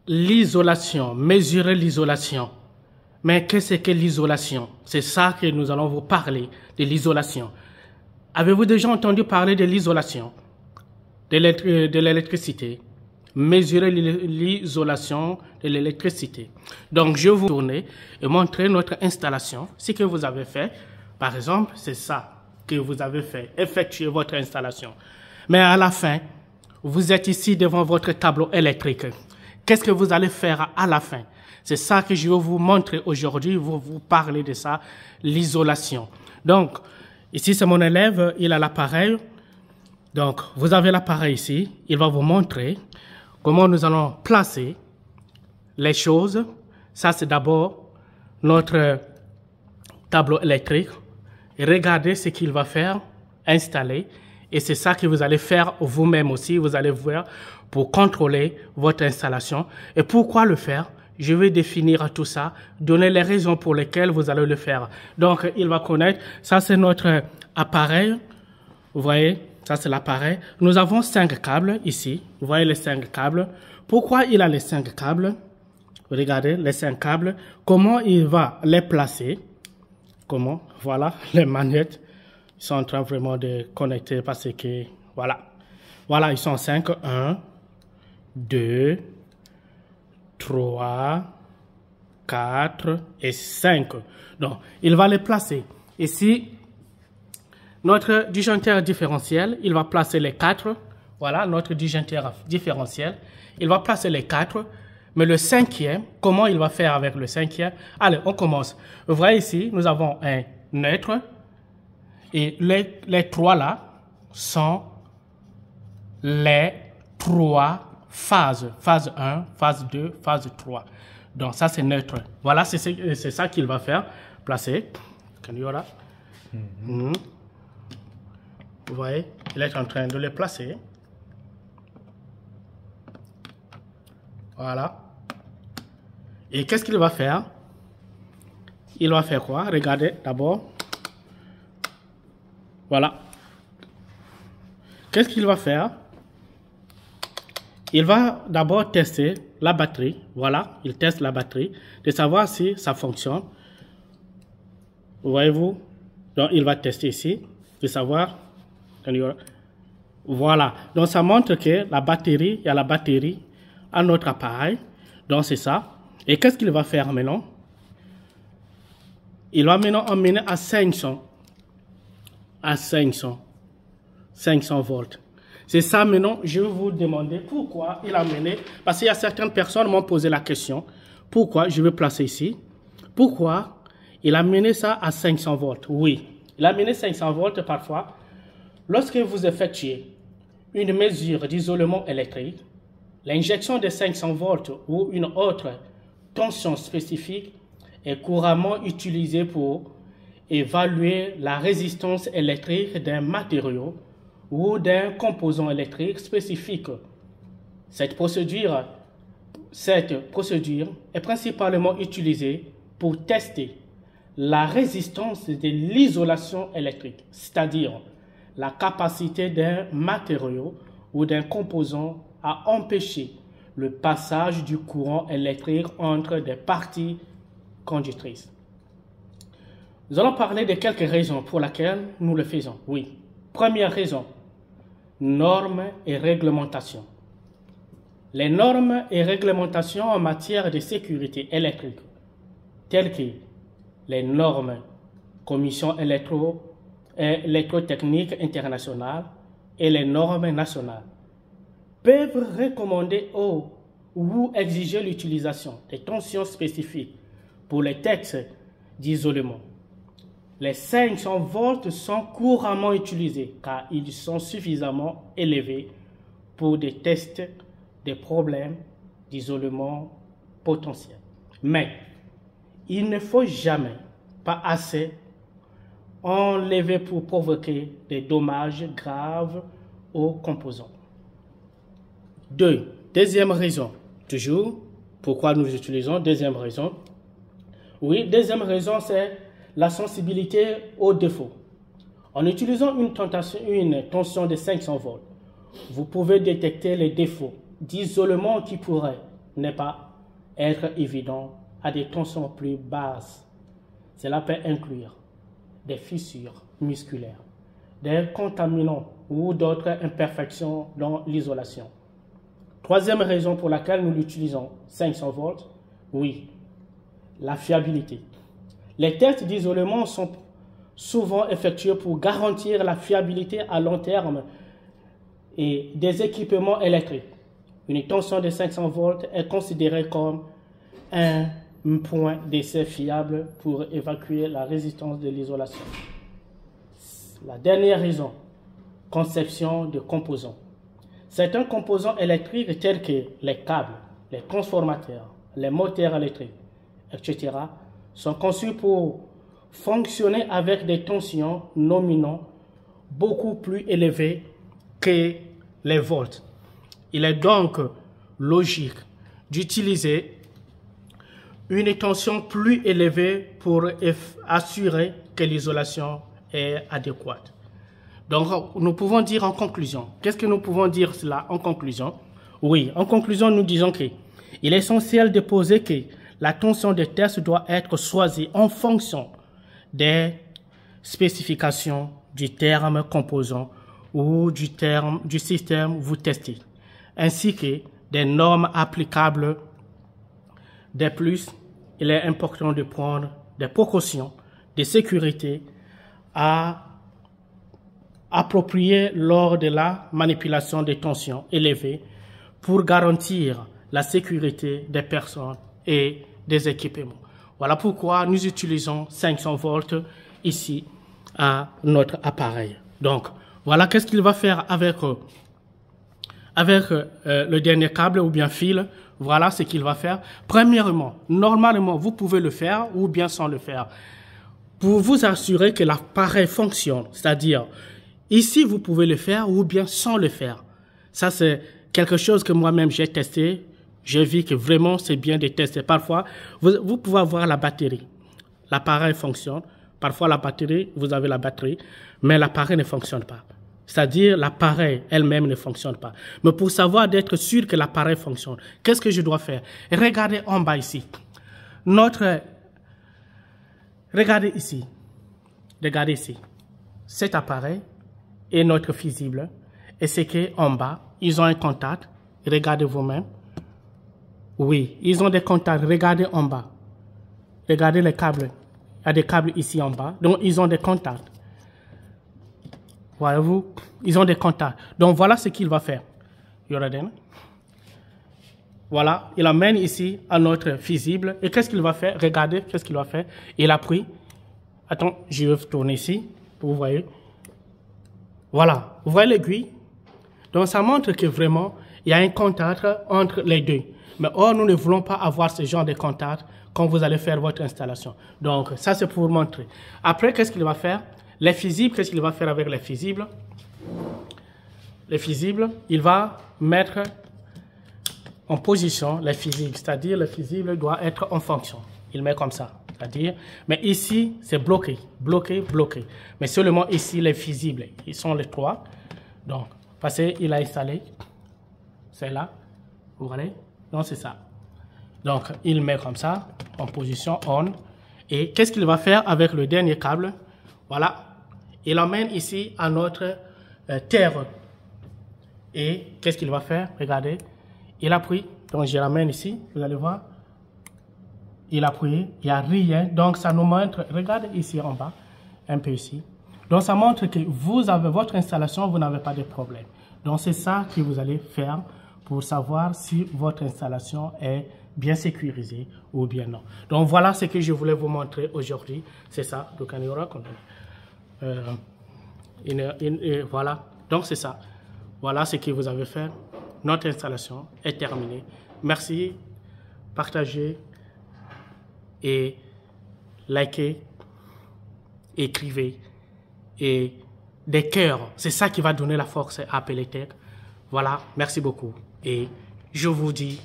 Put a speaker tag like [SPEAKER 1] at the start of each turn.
[SPEAKER 1] l'isolation, mesurer l'isolation. Mais qu'est-ce que l'isolation? C'est ça que nous allons vous parler, de l'isolation. Avez-vous déjà entendu parler de l'isolation de l'électricité? Mesurer l'isolation de l'électricité. Donc, je vais vous tourner et montrer notre installation. Ce que vous avez fait, par exemple, c'est ça que vous avez fait, effectuer votre installation. Mais à la fin, vous êtes ici devant votre tableau électrique. Qu'est-ce que vous allez faire à la fin? C'est ça que je vais vous montrer aujourd'hui, vous parler de ça, l'isolation. Donc, ici c'est mon élève, il a l'appareil. Donc, vous avez l'appareil ici, il va vous montrer comment nous allons placer les choses. Ça, c'est d'abord notre tableau électrique. Et regardez ce qu'il va faire, installer. Et c'est ça que vous allez faire vous-même aussi. Vous allez voir pour contrôler votre installation. Et pourquoi le faire? Je vais définir tout ça, donner les raisons pour lesquelles vous allez le faire. Donc, il va connaître. Ça, c'est notre appareil. Vous voyez, ça, c'est l'appareil. Nous avons 5 câbles ici. Vous voyez les 5 câbles. Pourquoi il a les 5 câbles? Regardez, les 5 câbles. Comment il va les placer? Comment? Voilà, les manettes. Ils sont en train vraiment de connecter parce que, voilà. Voilà, ils sont 5. 1, 2, 3, 4 et 5. Donc, il va les placer. Ici, notre disjoncteur différentiel, il va placer les 4. Voilà, notre disjoncteur différentiel. Il va placer les 4. Mais le 5e, comment il va faire avec le 5e? Allez, on commence. Vous voyez ici, nous avons un neutre. Et les 3 là sont les 3 phases. Phase 1, phase 2, phase 3. Donc ça c'est neutre. Voilà, c'est ça qu'il va faire. Placer. Vous voyez, il est en train de les placer. Voilà. Et qu'est-ce qu'il va faire? Il va faire quoi? Regardez d'abord. Voilà. Qu'est-ce qu'il va faire? Il va d'abord tester la batterie. Voilà, il teste la batterie, de savoir si ça fonctionne. Voyez-vous? Donc, il va tester ici, de savoir. Voilà. Donc, ça montre que la batterie, il y a la batterie à notre appareil. Donc, c'est ça. Et qu'est-ce qu'il va faire maintenant? Il va maintenant emmener à 500. À 500 volts. C'est ça maintenant, je vais vous demander pourquoi il a mené, parce qu'il y a certaines personnes qui m'ont posé la question, pourquoi, je vais placer ici, pourquoi il a mené ça à 500 volts? Oui, il a mené 500 volts parfois. Lorsque vous effectuez une mesure d'isolement électrique, l'injection de 500 volts ou une autre tension spécifique est couramment utilisée pour évaluer la résistance électrique d'un matériau ou d'un composant électrique spécifique. Cette procédure est principalement utilisée pour tester la résistance de l'isolation électrique, c'est-à-dire la capacité d'un matériau ou d'un composant à empêcher le passage du courant électrique entre des parties conductrices. Nous allons parler de quelques raisons pour lesquelles nous le faisons. Oui. Première raison, normes et réglementations. Les normes et réglementations en matière de sécurité électrique, telles que les normes Commission électrotechnique internationale et les normes nationales, peuvent recommander ou exiger l'utilisation de tensions spécifiques pour les textes d'isolement. Les 500 volts sont couramment utilisés car ils sont suffisamment élevés pour des tests des problèmes d'isolement potentiels. Mais il ne faut jamais, pas assez, enlever pour provoquer des dommages graves aux composants. Deuxième raison, toujours, pourquoi nous utilisons, deuxième raison. Oui, deuxième raison, c'est la sensibilité aux défauts. En utilisant une tension de 500 volts, vous pouvez détecter les défauts d'isolement qui pourraient n'est pas être évident à des tensions plus basses. Cela peut inclure des fissures musculaires, des contaminants ou d'autres imperfections dans l'isolation. Troisième raison pour laquelle nous l'utilisons, 500 volts, oui, la fiabilité. Les tests d'isolement sont souvent effectués pour garantir la fiabilité à long terme et des équipements électriques. Une tension de 500 volts est considérée comme un point d'essai fiable pour évacuer la résistance de l'isolation. La dernière raison, conception de composants. Certains composants électriques tels que les câbles, les transformateurs, les moteurs électriques, etc. sont conçus pour fonctionner avec des tensions nominaux beaucoup plus élevées que les volts. Il est donc logique d'utiliser une tension plus élevée pour assurer que l'isolation est adéquate. Donc, nous pouvons dire en conclusion, qu'est-ce que nous pouvons dire cela en conclusion? Oui, en conclusion, nous disons qu'il est essentiel de poser que la tension de test doit être choisie en fonction des spécifications du terme composant ou du système vous testez, ainsi que des normes applicables. De plus, il est important de prendre des précautions de sécurité appropriées lors de la manipulation des tensions élevées pour garantir la sécurité des personnes et des équipements. Voilà pourquoi nous utilisons 500 volts ici à notre appareil. Donc, voilà qu'est-ce qu'il va faire avec le dernier câble ou bien fil. Voilà ce qu'il va faire. Premièrement, normalement, vous pouvez le faire ou bien sans le faire. Pour vous assurer que l'appareil fonctionne, c'est-à-dire, ici, vous pouvez le faire ou bien sans le faire. Ça, c'est quelque chose que moi-même j'ai testé. J'ai vu que vraiment, c'est bien de tester. Parfois, vous pouvez avoir la batterie. L'appareil fonctionne. Parfois, la batterie, vous avez la batterie, mais l'appareil ne fonctionne pas. C'est-à-dire, l'appareil elle-même ne fonctionne pas. Mais pour savoir d'être sûr que l'appareil fonctionne, qu'est-ce que je dois faire? Regardez en bas ici. Regardez ici. Regardez ici. Cet appareil est notre fusible. Et c'est qu'en bas, ils ont un contact. Regardez vous-même. Oui, ils ont des contacts. Regardez en bas. Regardez les câbles. Il y a des câbles ici en bas. Donc, ils ont des contacts. Voyez-vous, ils ont des contacts. Donc, voilà ce qu'il va faire. Voilà, il amène ici à notre fusible. Et qu'est-ce qu'il va faire? Regardez, qu'est-ce qu'il va faire? Il appuie. Attends, je vais tourner ici, pour vous voyez. Voilà, vous voyez l'aiguille? Donc, ça montre que vraiment, il y a un contact entre les deux. Mais or, nous ne voulons pas avoir ce genre de contact quand vous allez faire votre installation. Donc, ça, c'est pour vous montrer. Après, qu'est-ce qu'il va faire? Les fusibles, qu'est-ce qu'il va faire avec les fusibles? Les fusibles, il va mettre en position les fusibles, c'est-à-dire le fusible doit être en fonction. Il met comme ça, c'est-à-dire, mais ici, c'est bloqué, bloqué, bloqué. Mais seulement ici, les fusibles, ils sont les trois. Donc, parce qu'il a installé, c'est là, vous voyez? Donc, c'est ça. Donc, il met comme ça, en position on. Et qu'est-ce qu'il va faire avec le dernier câble? Voilà. Il emmène ici à notre terre. Et qu'est-ce qu'il va faire? Regardez. Il appuie. Donc, je l'amène ici. Vous allez voir. Il appuie. Il n'y a rien. Donc, ça nous montre. Regardez ici en bas. Un peu ici. Donc, ça montre que vous avez votre installation. Vous n'avez pas de problème. Donc, c'est ça que vous allez faire pour savoir si votre installation est bien sécurisée ou bien non. Donc, voilà ce que je voulais vous montrer aujourd'hui. C'est ça. Donc, on y aura voilà, donc c'est ça. Voilà ce que vous avez fait. Notre installation est terminée. Merci, partagez et likez, écrivez et des cœurs. C'est ça qui va donner la force à APLTech. Voilà, merci beaucoup et je vous dis